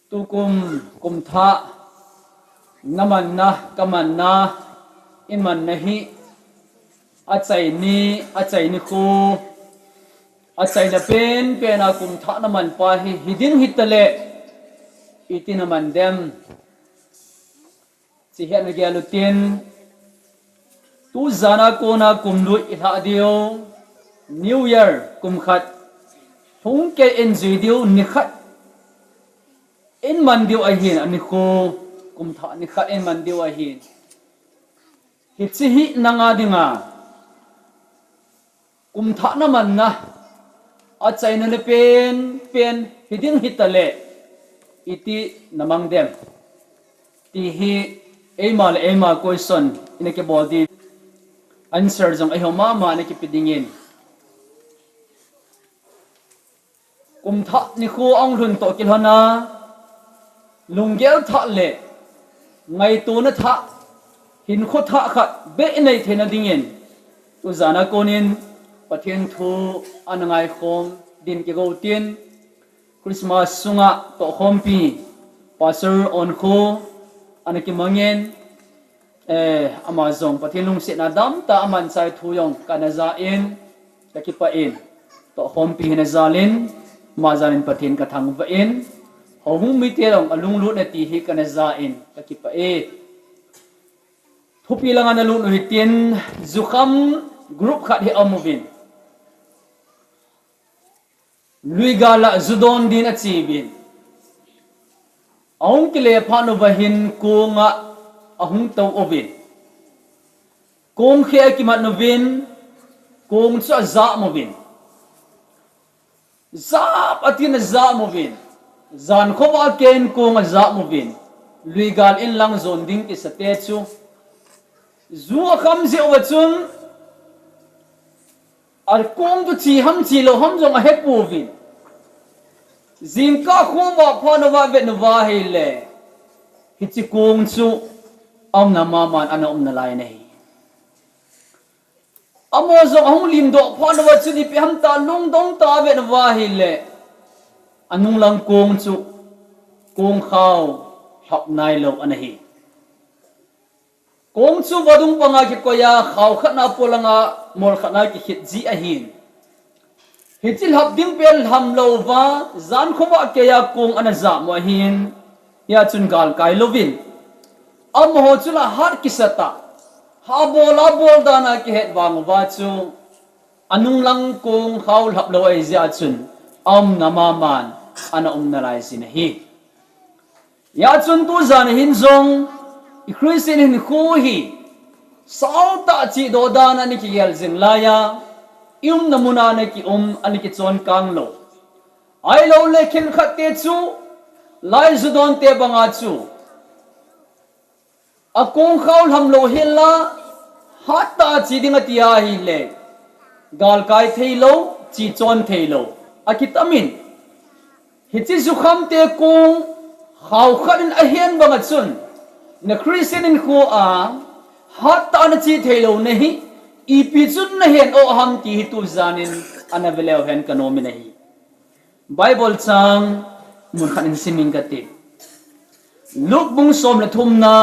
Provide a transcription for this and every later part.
tu kum tha naman na kaman na iman nahi achai ni khu achai na pen a kum tha naman pa hi hidin hitale iti naman dem si hian galutin tu zana ko na kum lu itha dio new year kum khat thung ke enjoy dio ni khat in man dio a hin ani khu kum tha ni khat in man dio a hin hi chi hi nanga dinga kum tha na man na a chai na le pen hiding hitale iti namang dem ti hi ema question ina ke body answer jong ai homa ma na ki pidingin kum tha ni khu ong run to kilhana lunggel tha le ngai tu na tha hin kho tha khat be nei thena dingin tu zana konin pathian thu anangai khom din ke go tin Christmas sunga to khompi pastor on kho anaki mangen amazon pathian lung se na dam ta aman sai thu yong kanaza in takipa in to khompi na zalin ma zalin pathian ka thang va in hong mi te long alung lu na ti hi kanaza in takipa thupi langa na lu no hitin zukham group khat hi amovin luigala zudon din at sibin ahong kile phanu bahin kunga ahong taw ovin kung khia kimat novin kung sa za movin za atin za movin zan khowa ken kung za movin luigal in lang zon ding ki sa techu zu kham je wachun ar kung tu chi ham chi lo ham jong a het povin zingka khoma phanowa vetnwa hele hichi kung chu am na maman ana na lai nei amo zo hong lim do phanowa chu ni pe ham ta lung dong ta vetnwa hele anung lang kung chu kung khaw hap nai lo anahi kung chu wadung panga ki koya khaw khana polanga mol khana ki hit ji a hin hitil hab ding pel ham lo wa zan khowa ke ya kung ana za mo hin ya chun gal kai lovin am ho chula har kisata ha bola bol dana ki het wang wa chu anung lang kung khaw hab lo ai ja chun am namaman ana na lai sin hi ya chun tu zan hin zong i Christian hin khu hi salta chi do dana ni ki yel jing la ya namuna na ki ani ki chon kang lo ai lo le khin khat te chu lai zudon te banga chu akong khaul ham lo hilla hatta chi dinga tia hi le gal kai theilo chi chon theilo akitamin hichi zu kham te kong khaw kharin a hian banga chun na Christian in khu a hatta na chi theilo nahi ipizun na hen o ham ti tu zanin anavelew hen kanomi nahi Bible chang mun khanin siming kati luk bung som la thum na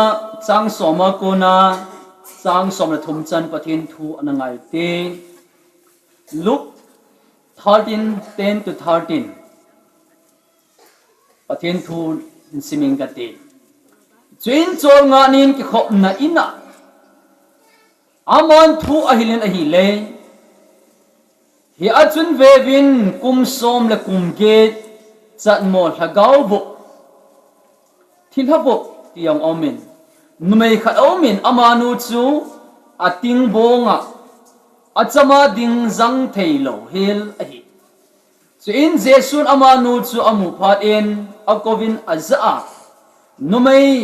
chang soma ko na chang som la thum chan pathin thu anangai te luk 13:10 to 13 pathin thu siming kati chuin chol nga nin ki khop na ina amon thu ahilin ahile hi achun vevin kum som le kum ge chat mol hagau bu thilha bu tiang omin numei khat omin amanu chu ating bonga achama ding zang theilo hil ahi chu in jesun amanu chu amu phat in akovin azaa numei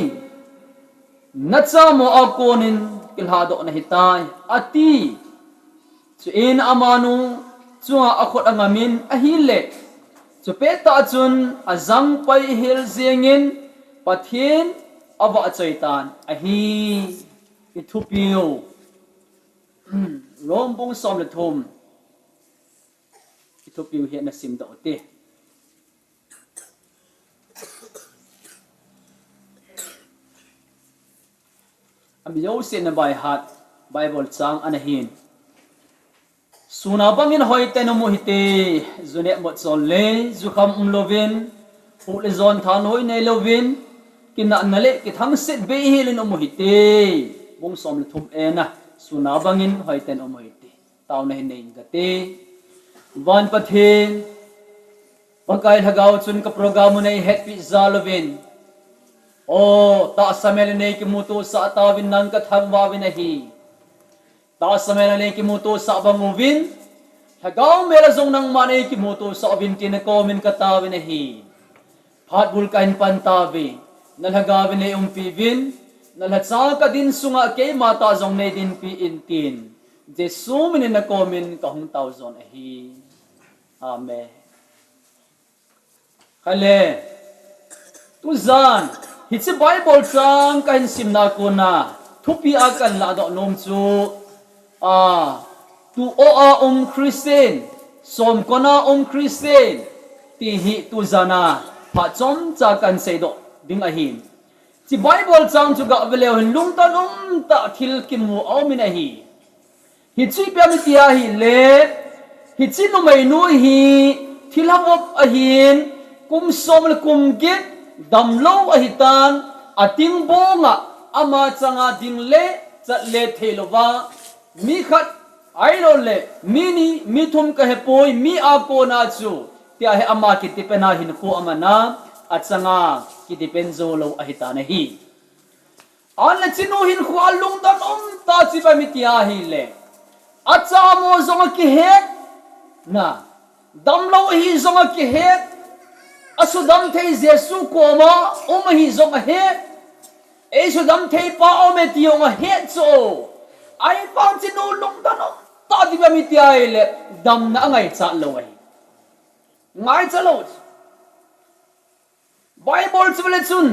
nacha mo akonin kilhado na hitai ati chu in amanu chunga akhot angamin ahile chu peta chun azang pai hil zengin pathin awa chaitan ahi ithupiu rombong som le thum ithupiu he na sim da ote amiyo sin na bai hat Bible chang anahin suna bangin hoi tenu mo hite zune mot son le zukham lovin ule zon than hoi nei lovin kina nale ki thang set be hilin mo hite bong som le thum ena suna bangin hoi ten mo hite taw na hinei ngate van pathin pagkai thagaw chun ka program nei happy zalovin o ta samel nei ki mutu sa tawin nang ka thangwawin hi ta samel nei ki mutu sa banguvin thagaw mera zong nang manei ki mutu sa obin tin ko min ka tawin hi phat bul kain pantawi nalhagawin nei pivin nalhatsa ka din sunga ke mata zong nei din pi intin jesu min na ko min ka hung taw zon hi amen khale tuzan hitsi Bible chang kan simna ko na thupi akan la do nom chu tu o Christian som kona Christian ti hi tu zana pha chom cha kan sei do ding a hin chi Bible chang chu ga vele hin lung ta ta thil kim mu au min a hi hi chi pya mi tia hi le hi chi no mai nu hi thil hawop a hin kum som le kum git dam lo a hitan ating bonga ama changa ding le chat le thelowa mi khat ailo le mini mithum ka he poi mi a ko na chu tia he ama ki tipena hin ko amana achanga ki dipen zo lo a hitana hi an chinu hin khu alung dan ta chi ba mi tia hi le acha mo zonga ki he na dam lo hi zonga ki he asudam thei Jesu ko ma hi zong a he e sudam thei pa ome tiong a he cho ai pang chinu lung dan ta di ba mi tia hi le dam na ngai cha lo ai ngai cha lo Bible chule chun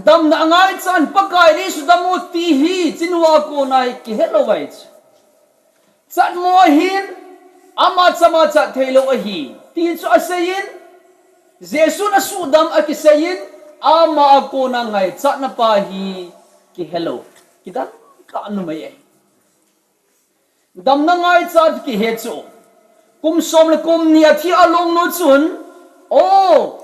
dam na ngai chan pakai ni sudamu ti hi chinwa ko nai ki hello wai chat mo hin ama chama cha thailo a hi ti chu asayin Jesu na sudam a kisayin ama ko na ngai chat na pa hi ki hello kidan ka anu mai ai dam na ngai chat ki he chu kum som le kum ni athi along no chun o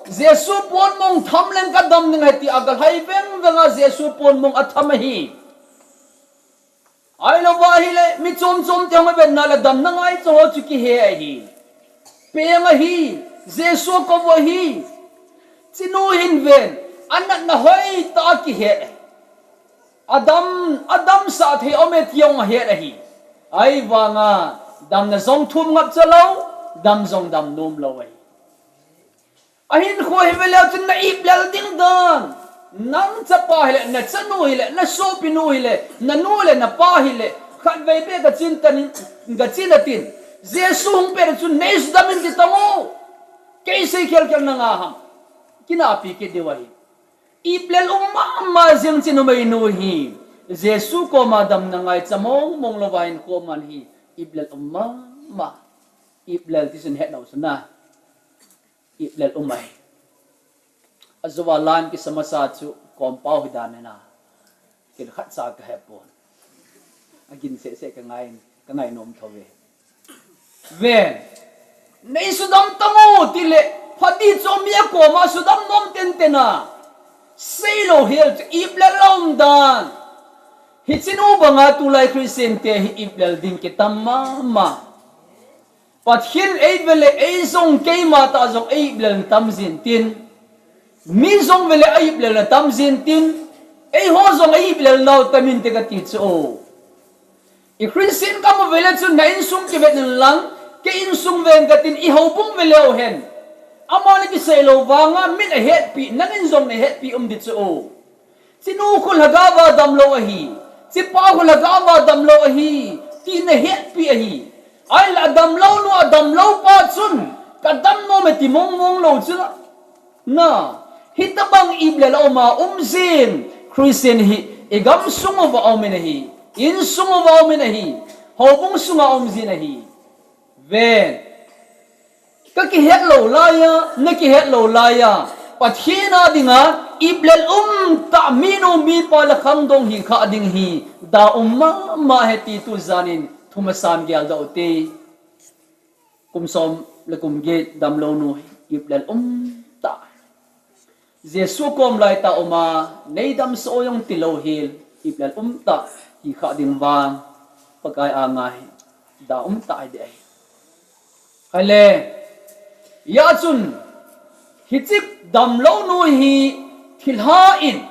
Jesu pon mong tham len ka dam ngai ti agal hai veng venga Jesu pon mong atham hi ai lo wa hi le mi chom chom te ngai ben na la dam na ngai cho chu ki he ai hi pe nga hi Jesu ko wo hi chinu hin ven anak na hoi ta ki he Adam sa the ome tiong he hi ai wanga dam na zong thum ngap chalo dam zong dam nom lo ai ahin kho hi vele chun na iplal ding dan nang chapa hele na chanu hele na so pinu hele na nu le na pa hele khat ve be ga chin tan ga chin atin Jesu hung per chun neis damin ki tango kaise khel khel na nga ham kina pi ke dewahi iplal umma jeng chinu mai nu hi Jesu ko madam na ngai chamong mong lowain ko man hi iplal umma ma iplal tisun het no sana iplal umai azwa lan ki samasa chu kompau hidan na kin khat sa ka hepon agin se ka ngai nom thowe ve nei sudam tango tile phadi chomia ko ma sudam nom tena seilo hel iplal lom dan hichinu banga tulai Christian te hi iplal din ki tamma ma pathin ei vele ei zong ke ma ta zong ei iplal tam zin tin mi zong vele ei iplal tam zin tin ei ho zong ei iplal nau tamin te ka ti chu i Christian ka mo vele chu nain sung ki vet lang ke in sung ven ka tin i ho bung vele o hen amani ki selo wanga min a het pi nangin zong ne het pi di chu sinu khul hagawa dam lo a hi si pa khul hagawa dam lo a hi ti ne het pi a hi ai la dam lo no dam lo pa chun ka dam no me ti mong lo chu na hitabang ible lo ma zin Christian hi egam sungo wa o me hi in sungo wa o me hi hobung sunga zin hi ven ka ki het lo la ya na ki het lo la ya pathina dinga iblel ta minu mi pala khang dong hi kha ding hi da ma heti tu zanin thumasam gyal da uti kumsom le kumge damlo nu iblel ta Jesu kom lai ta oma neidam so yung tilo hil iblel ta hi kha ding wang pakai angai da ta de hale ya chun hichik damlo nu hi Thilha in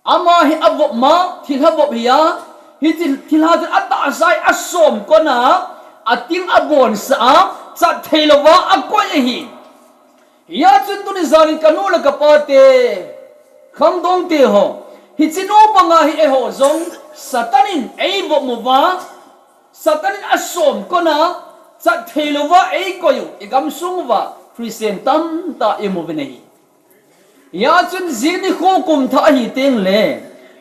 ama hi abo ma Thilha bob hiya hi Thilha de ata sai asom kona ating abon sa thelova akoy hi ya chun tu ni zani kanula kapate khamdong te ho hi chino banga hi ho zong satanin ei bob mo ba satanin asom kona thelova ei koyu igam sungwa Christian tam ta emo venei ya chun zini ko kum tha hi teng le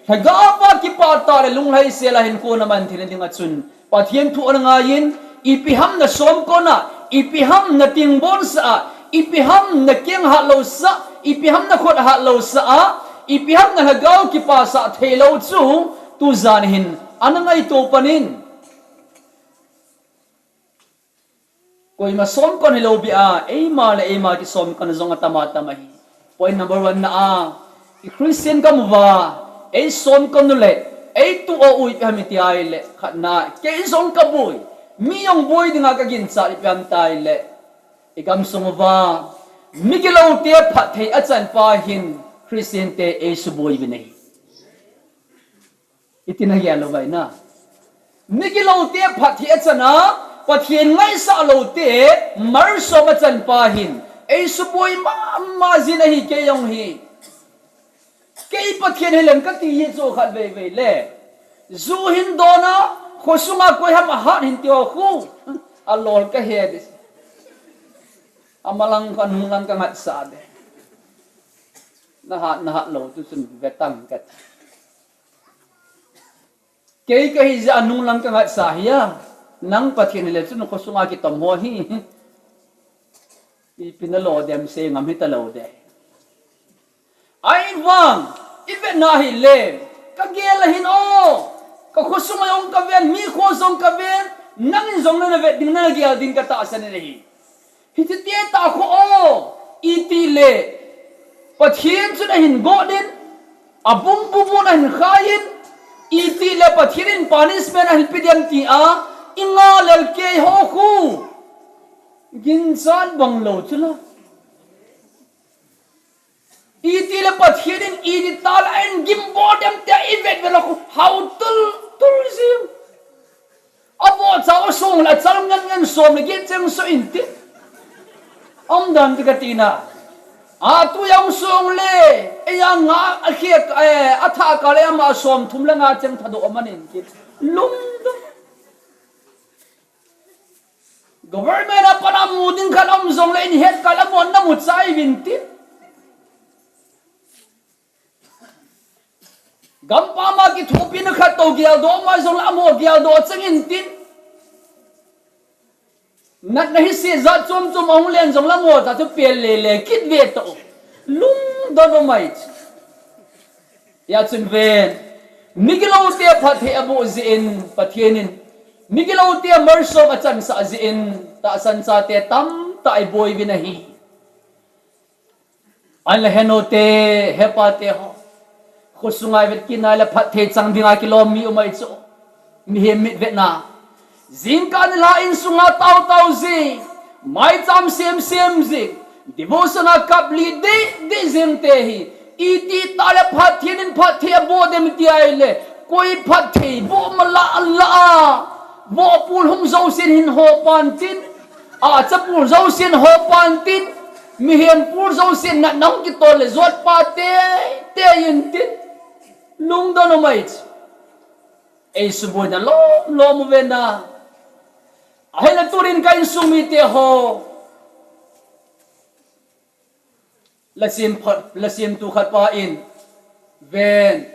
hagawa ki pa ta le lunglai sela hin ko naman thin ding achun pathian thu nga yin ipiham na som ko na ipiham na ting bon sa ipiham na keng ha lo sa ipiham na khot ha lo sa ipiham na hagaw ki pa sa thelo chu tu zan hin anangai to panin koi ma som kon hello bi ei ma ki som kon zong atama tamahi point number 1 na i Christian ka muwa ei som kon le ei tu o ui pami ti ai le khatna ke zong ka boy mi yong boy dinga ka gin sa ipam tai le igam sungwa migilo te phat thei achan pa hin Christian te ei su boy bi nei itina yalo bai na migilo te phat thei achana pathian ngai sa lo te mar so ma chan pa hin ei su boy ma zin hi ke yong hi ke pathian helen ka ti ye zo khat ve le zu hin dona khosunga koi ham hat hin tio khu alol ka he dis amalang kan lang ka ngat sa de na hat lo tu sun vetang kat ke hi za nung lang ka ngat sa hiya nang pathian le chun ko sunga ki tom ho hi I pinalo dem se ngam hitalo de ai wang ibe na hi le ka gel hin o ka ko sunga yong ka ven mi ko zong ka ven nang zong na ve ding na gel din ka ta san ne hi hiti ta ko o iti le pathian chun hin go din abung bubu na hin khain iti le pathian punishment hin pidiam ti inga lel ke ho khu ginsan banglo chula iti le pathian iti tal en gimbodem te ivet velo khu how tul sim abo chaw song la chal ngan som le gen cheng so inti om dan ti katina tu yang song le yang nga akhiak atha ka le ma som thum la nga cheng thado amanin ki lum government apa na muding kalam zong le in head kalam on na mutsai binti gampa ma ki thupi na khat to gyal do ma zong la mo gyal do changin tin nat na hi se za chom ong len zong la mo ta chu pel le kit ve to lum do no mai ya chun ven migilo te phat he abu zin pathianin migilo te merso achan sa zin ta san sa te tam ta ai boy binahi an la heno te hepa te ho khosungai vet kinala phat the chang dinga kilomi umai cho mi he mit vet na zin kan la in sunga tau zi mai cham sem zi devotion a kapli de zin te hi iti tale phat thinin phat the bo dem ti ai le koi phat the bo mala allah bo pul hum zo sin hin ho pan tin chapul zo sin ho pan tin mi hen pul zo sin na nang ki to le zot pa te yin tin lung do no mai ei subo na lo mo vena ai la turin kain sumi te ho la sim tu khat pa in ven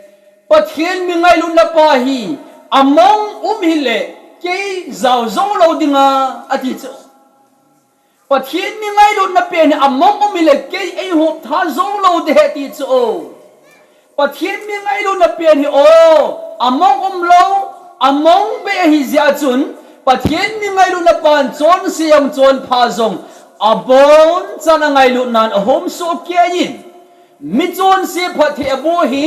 pathian mi ngai lun la pa hi among hi le ke zau zong lo dinga ati cho ปัทเทียนมีไงลุนับเป็นอมงอมิเลกเกยไอหุบท่าโซโลเดฮติโซปัทเทียนมีไงลุนับเป็นโออมงโลอมงเบฮิเซียจุนปัทเทียนมีไงลุนับปานจนเสียงจนพาซงอบอนจะนังไงลุนันโฮมโซเกียินมิจนเสียปัทเทียบูฮี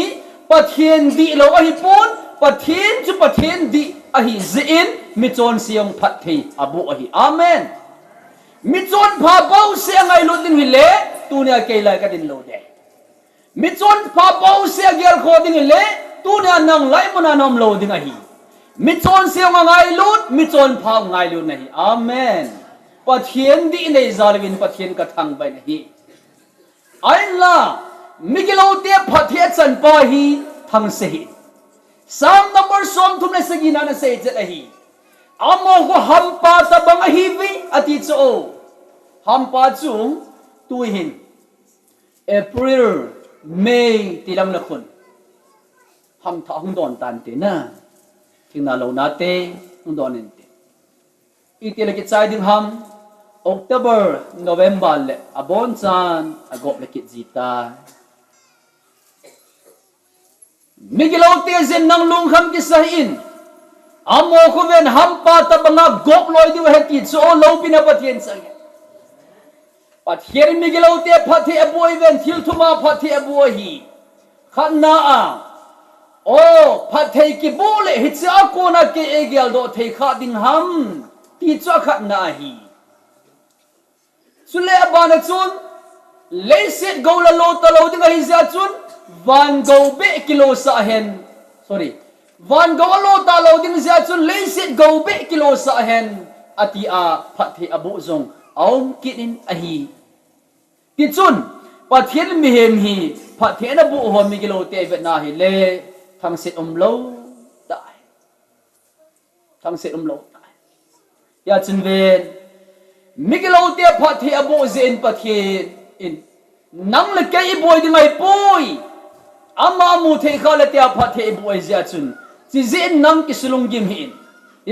ปัทเทียนดีโลอหิปุนปัทเทียนจุปัทเทียนดีอหิจินมิจนเสียงปัทเทียอบูอหิอาเมนมิจนพาเบาเสียงไงลุดินวิเลตูเนี่ยเกลัยกันดินโลเดมิจนพาเบาเสียงเกลโคดินวิเลตูเนี่ยนังไลมุนานอมโลดินอหิมิจนเสียงไงลุดมิจนพาไงลุดนะฮีอาเมนปัทเทียนดีในซาลวินปัทเทียนกระทังไปนะฮีไอ้ล่ะมิกิโลเตียปัทเทียนสันปาฮีทั้งเสียสามนับสองทุ่มในสกินานะเสียจะฮีอาโมก็ฮัมปาตะบังฮีวิอติโซฮัมปาจุงตุยหินเอพริลเมย์ตีลังนักคนฮัมท้าหุ่นดอนตันเตนะทิ้งนาโลนาเตหุ่นดอนนินเตอีตีเล็กใจดึงฮัมออกตุเบอร์โนเวมเบอร์เลอบอนซันอากบเล็กจิตามิกิโลเตียเซนนังลุงฮัมกิสหินอาโมคุเวนฮัมปาตะบังกบลอยดิวเฮติโซโลปินาปะเทียนสังปะเทียนมิกิโลเตียปะเทียบวยเวนทิลทุมาปะเทียบวยฮีขันนาโอ้ปะเทียกิบุเลฮิตอากูนักเกเอเกลโดเทขาดิงฮัมที่จ้าขันนาฮีสุเลอบานจุนเลสิตโกลโลตโลดิงฮิซาจุนวันโกเบกิโลสาเฮน sorryวันโกโลตโลดิงฮิซาจุนเลสิตโกเบกิโลสาเฮนอติอาปะเทียบุซงเอากินินอหีติจุนปะเทียนมีเฮมฮีปะเทียนบุหอมิกิโลเตเวนาฮิเลทั้งเสตโลตายทั้งเสตโลตายยาจุนเวนมิกิโลเตปะเทียบุเซนปะเทียนอินนังเลกอีบอยดิไงปุยอามามูเทคาเลเตียปะเทียบุยเซียจุนจิเซนนังกิสลุงกิมฮิน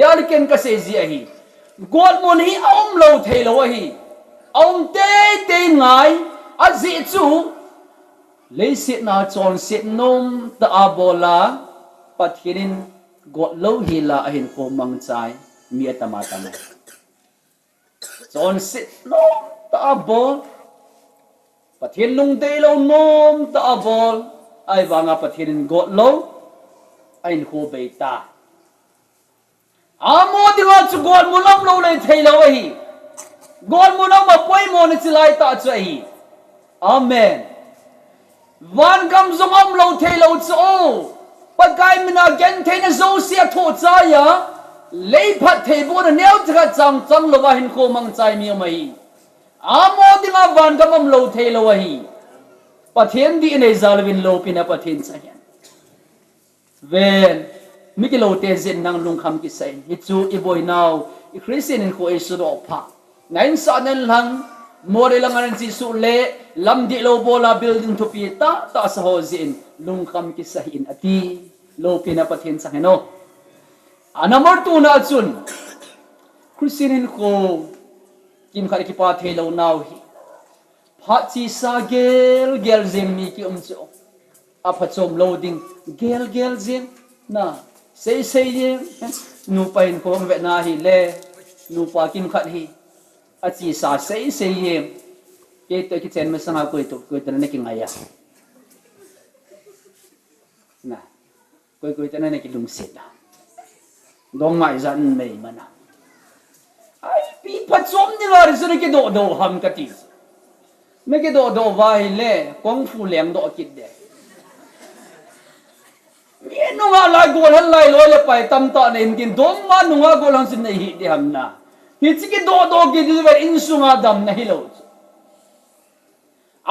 ยาลิเกนกะเซเซียฮีกอดมุนฮีอมโลเทโลฮีอมเตเตไงอาจิจูเลยสินาจอนสินมตะอาโบลาปัทหินกอดโลฮีลาหินโคมังใจมีอัตมาตามจอนสินมตะอาโบปัทหินลุงเตโลนมตะอาโบไอ้บางปัทหินกอดโลไอ้โคเบตาอาโมดิว่าจุกอลมุนัมโลเลยเทลาวะฮีกอลมุนัมมาป่วยโมนิสิไลตาจุะฮีอาเมนวันกำจงอมโลเทลาวโซปะกายมินาเกนเทนโซเซียโทจายะเลยพัดเทบุนเนียวจะจังจังโลวะหินโคมังใจมีอมาฮีอาโมดิว่าวันกำอมโลเทลาวะฮีปะเทียนดีในซาลวินโลปินะปะเทียนสังเวนมิกิโลเตเซนนังลุงคำกิเซนฮิจูอีบอยนาวอีคริสเตียนโคเอสุดอพะงั้นสานลังโมเดลังอันจิสุเลลำดิโลโบลาบิลดิ้งทุปีตาตาสโฮซินลุงคำกิเซนอติโลปินาปะเทนสังเฮโนอันนัมร์ตูนาจุนคริสเตียนโคกิมขัดกิปาเทโลนาวฮีพัชซาเกลเกลเซมมีกิอุมโซอาพัชมโลดิ้งเกลเกลเซมนะเซ่เซ่ยนูไปอินโคมเวนาฮีเลนูปากิมขัดฮีอาจีสาเซ่เซ่ยเกตัวคิดเซนไม่สงบกุยตัวนั่นกินไงอะนะกุยตัวนั่นกินลุงเสร็จนะดงไม้จันไม่มันนะไอ้ปีพัดสมนี่ว่าจะได้กินโดฮัมกัติสไม่กินโดว่าฮีเลกงฟูเลี้ยงโดกินเดมีนุ่งอะไรกูหันไล่ลอยเลยไปตั้มต่อในกินดมมานุ่งอะไรกูหันสินในหิดีฮัมนะฮิตกินโดกินดีไปอินสุงาดำนะฮิโล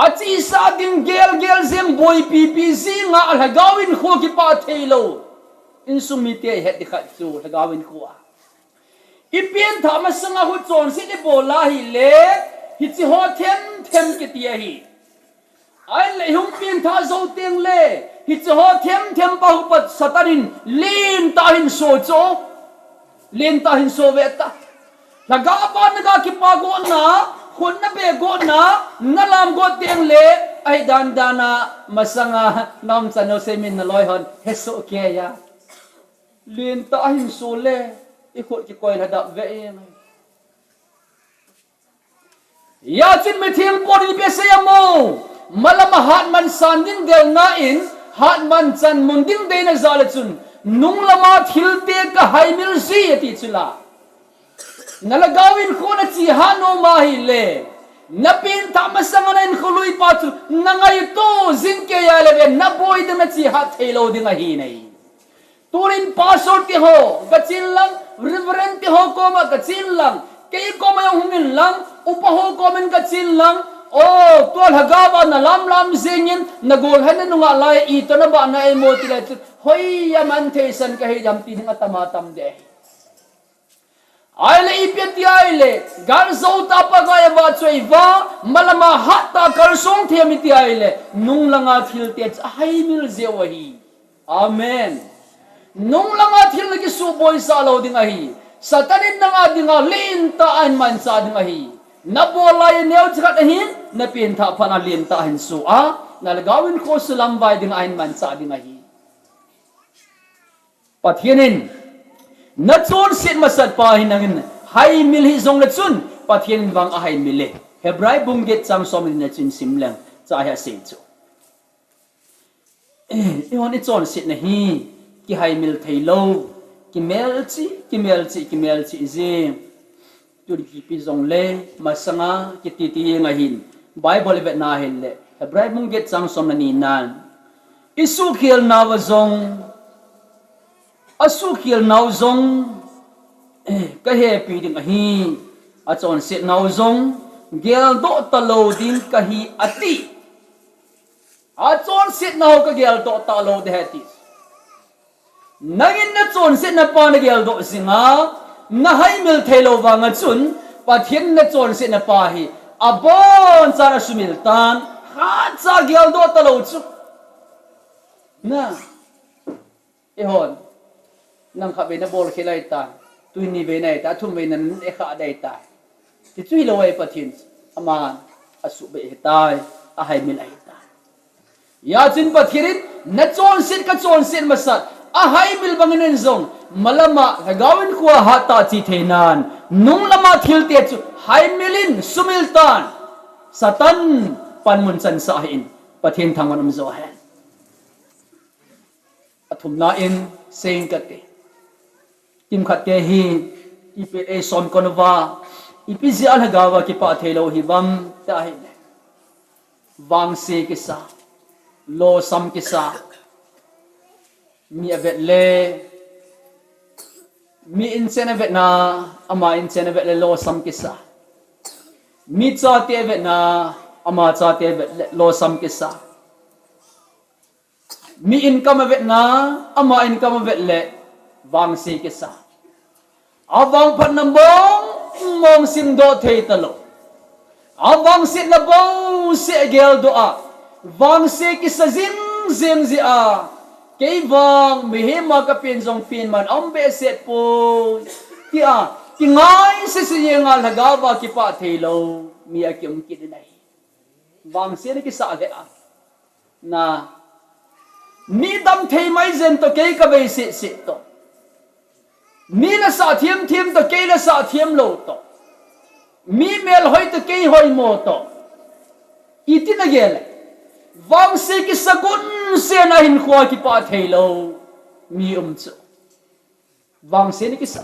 อาจีสาดิงเกลเซมบอยปีซีงาอัลฮะกาวินขัวกิปาเทโลอินสุมิเตยเฮดิขัดจูฮะกาวินขัวอีเปียนทำมาสังหุจอนสิเดโบลาฮิเลฮิจิโฮเทมกิเตียฮีไอ้เลยหุ่นเปียนท่าโซเตียงเลฮิตโฮเทมปะหุปัดสตารินลีนตาหินโซโจลีนตาหินโซเวตาแล้วก็ปานกาคิปาโกนะ คนนับเบกดนะนั่นลำกดเตียงเละไอ้ดันดานะมาสังอาน้ำจันโอเซมินนั่นลอยหันเฮสโอเคยาเลียนตาหินสูเล่อีกคนที่คอยระดับเวเองยาจินไม่เที่ยงปอดีเปเสียโมมาละมาหัดมันสันดิ้งเดลน่าอินหัดมันจันมุนดิ้งเดนซาเลจุนนุ่งละมาทิลเตกะไฮมิลซีติจุลานั่นละกาวินคนที่ฮาโนมาฮิเลนับเป็นทำสังนันขลุยปัจจุนังไอโตซิงเกียเลเวนนับบ่อยดังที่ฮัตเฮโลดิ้งฮีนัยตูรินพาสอร์ติโฮกัจจินลังริเวอร์นติโฮโกมากัจจินลังเกี่ยโกมายังหุมินลังอุปโฮโกมันกัจจินลังโอ้ตัวหากาบานะลำเซงินนักโกลฮันนุงอะไรอีตัวนับานไอโมติเลตุเฮ้ยยามันเทสันกะฮิดำตีนึงอัตมาตัมเดไอเลอีเปียติไอเลการโซตาปะกายบาช่วยวามาลมาฮัตตากระสงเทียมิติไอเลนุ่งลังอาทิลเตจไฮมิลเซวะฮีอาเมนนุ่งลังอาทิลกิสุบอยซาโลดิงาฮีสัตนินนังอาดิงาลินตาอันมันซาดิงาฮีนับวลายเนียวจักรหินนับเป็นท่าพนาลินตาอันสุอานัลกาวินโคสลัมไวดิงอันมันซาดิงาฮีปัทเยนินนัดโซนสิทธิ์มาสัตปาหินังไฮมิลฮิซงนัดซุนปัทเยนินวังไฮมิลเลเฮบรายบุงเกตซัมซอมลินนัดซุนซิมเลงจะให้เสียจูอีวันนี้โซนสิทธิ์นะฮีกิไฮมิลเทโลกิเมลซีเซจุดที่พิจงเลมาสังอากิติตีงาหินไบเบิลเวทนาหินเลเฮบรายมุงเกตซังสมนันนันอิสุขิลนาวซงอสุขิลนาวซงก็เฮปีดิงฮีอาจารย์เสนาวซงเกลโดตโลดินก็ฮีอติอาจารย์เสนาวก็เกลโดตโลเดฮตินักินนัจารย์เสนปานเกลโดสิงาน่าให้มิลเทโลวังจุนปัทเห็นนัจารย์เสนปาฮีอับบอนซาราสุมิลตันฮัดซาเกลโดตโลจุน่ะเอฮอนนังขับไปนับบอลเขลัยตาตุยนีเวนัยตาทุ่มเวนันเอขาได้ตายที่จุยโลไอปัทเห็นอามานอสุเบตายอาให้มิลไอตายยาจินปัทเห็นนัจารย์เสนกับจารย์เสนมาสัตอาให้มิลบังเงินซงมาลมาฮกาวินขัวฮัตตาจิเทนันนุ่งลมาทิลเตจุให้มิลินสุมิลตันสัตันปันมุนสันสาหินปัทเห็นทางวันอมโซเฮนอธุมนาอินเซงกัตเตกิมขัดเตฮีอีเปเอซอนกอนวาอีพิซิอัลฮกาวากิปะเทโลฮิบัมตาหินวังเซกิสาโลซัมกิสามีอเวทเลมีอินเซนอเวทนาอามาอินเซนอเวทเลโลซัมกิสามีจาเตอเวทนาอามาจาเตอเวทโลซัมกิสามีอินคัมเวทนาอามาอินคัมเวทเลวังเซกิสาอาวังพันนบงมองสิมโดเทตโลอาวังสินบงเสเกลโดอาวังเซกิสซิมซิมซิอาเกี่ยวกับมีเหตุมากับเป็นจงเป็นมันอมเบสเสตปูที่ที่ง่ายสิสิยังงานหากว่าคิดว่าเทโลมีอะไรมกินได้บางสิ่งที่สักเลยนะนี่ดำเทไม่เจนตัวเกี่ยวกับเบสเสตตัวนี่ละสัตย์เทียมตัวเกี่ยวละสัตย์เทียมโลตัวมีเมลหอยตัวเกี่ยวหอยโมตัวอีที่นั่นเองวังเสกิสกุลเสนาหินขวากิปะเทโลมีจุวังเสนิกิส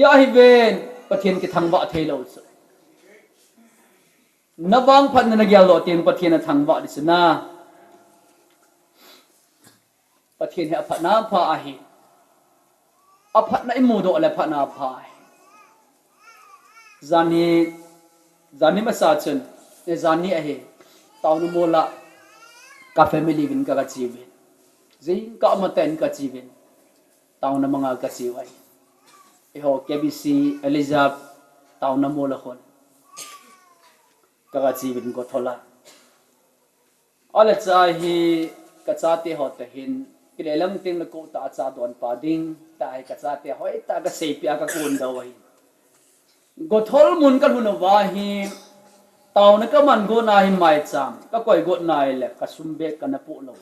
ยาฮิเวนปะเทียนกิทังบะเทโลจุนวังพันนักยาโลเตียนปะเทียนทังบะดิสนาปะเทียนให้อภัตนาพาอาหิอภัตนาอิมูโดอะไรพัตนาพาจานีมาสาชนเนจานีอาหิตาวนุโมละกาเฟมิลีวินกะจีวินจิงกะมาเตนกะจีวินตาวนุมังกะจีไว้เอโฮเคบีซีเอลิซาตาวนุโมละคนกะจีวินก็ทละอัลจาฮีกะจาเตหอตะหินกิเลลังติงละโกตาจาดอนปาดิงตายกะจาเตหอยตากะเซปียกะกุนดาวหิ go thol mun ka huna wa hi tau na ka man go na hi mai cham ka koi go na le ka sumbe ka na pu lo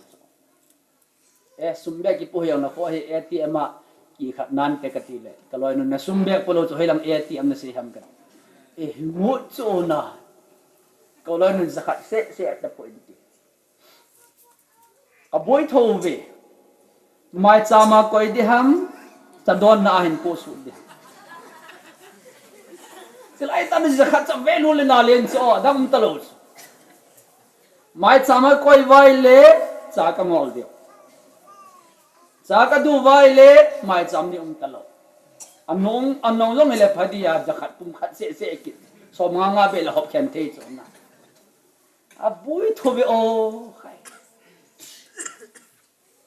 sumbe ki pu hiang na ko hi ATM a ki khat nan te ka ti le ka loi nu na sumbe pu lo chu helang ATM na si ham ka mu chu na ka loi nu zakhat se ta pu ti ka boi tho ve mai chama koi di ham ta don na hin pu su di silai ta ni zakhat cha ve lu le na len cho dam ta lo mai chama koi vai le cha ka ngol di cha ka du vai le mai cham ni ta lo anong long le phadia zakhat pum khat se ki so nga be la hop khem the cho na a bui tho ve o khai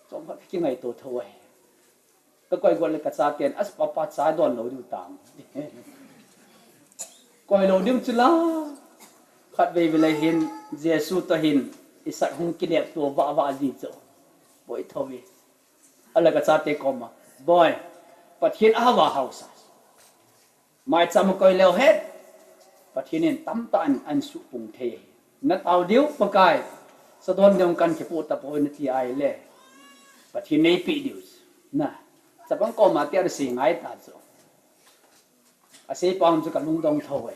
so ma ki ngai to thoi ka koi gol le ka cha ten as papa cha don lo du tam koi lo dim chula khat ve ve le hin jesu to hin isat hung kinep to wa di cho boi tho ve ala ka cha te koma boy pathin awa house mai cham koi leo het pathinin tam ta an su pung the na tau diu pakai sadon dong kan ke pu ta po na ti ai le pathin nei pi diu na chapang ko ma ti ar si ngai ta cho ase pam chu ka lung dong thoi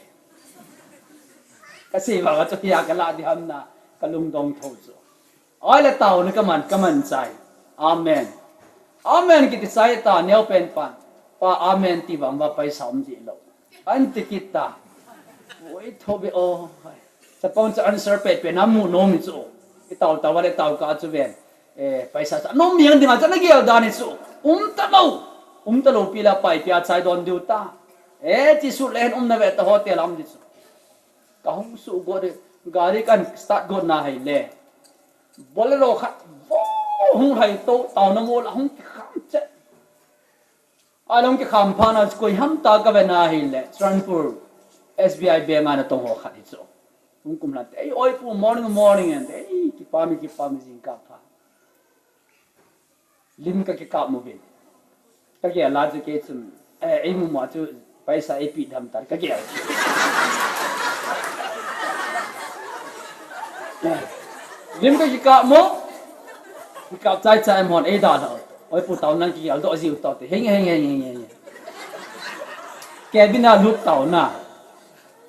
ka si ba ga chu ya ka la di ham na ka lung dong thoi cho ai le tau na ka man chai amen amen ki ti sai ta neo pen pan pa amen ti bang ba pai sam ji lo an ti kita oi thobe o sa pon cha answer pe na mu no mi chu ki tau wa le tau ka chu ven paisa sa no miang dinga cha na gel da ni chu ta lo pila pai pia chai don diu ta chi su len na ve ta hotel am di chu ka hum su go de gari kan start go na hai le bolero khat hung hai to tau na mo la hung kham che along ki kham pha na koi ham ta ka ve na hi le Transpur SBI bank ana tong ho khat cho hung kum la te oi pu morning and ki pa mi jing ka pha lim ka ki ka mo ve ka ke la ju ke chum ai mu ma chu paisa ai pi dham tar ka ke lim ka ki ka mo ka chai mon e da lo oi pu tau nang ki al do jiu to te heng cabina lut tau na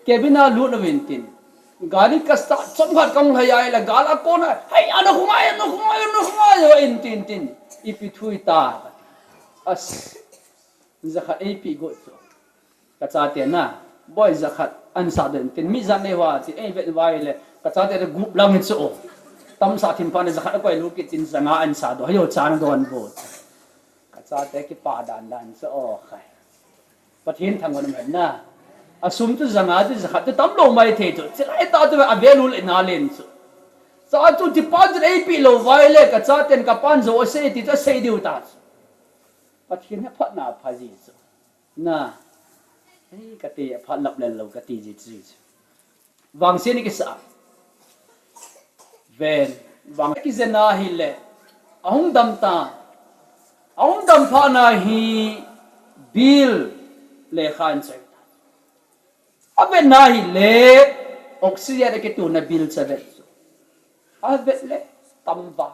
cabina lut win tin gari ka sta chom khat kong hai ai la gala ko na hai ano khumai yo in tin ipi thui ta as zakhat ap go so ka cha te na boy zakhat an sa den tin mi zan ne wa ti e vet vai le ka cha te group lang hin so tam sa thim pa ne zakhat ko lu ki tin zanga an sa do hayo chan don bo ka cha te ki pa dan so khai pathin thang gon men na asum tu zanga tu zakhat tu tam lo mai the chu chilai ta tu avelu le na len chu sa tu deposit ap lo vai le ka cha ten ka pan zo se ti ta se diu ta pathin ha phat na pha ji chu na ka ti phat lap len lo ka ti ji chi wang se ni ki sa ven wang ki zena hi le ahung dam pha na hi bill le khan chai abe na hi le oxygen ke tu na bill sa vet abe le tam ba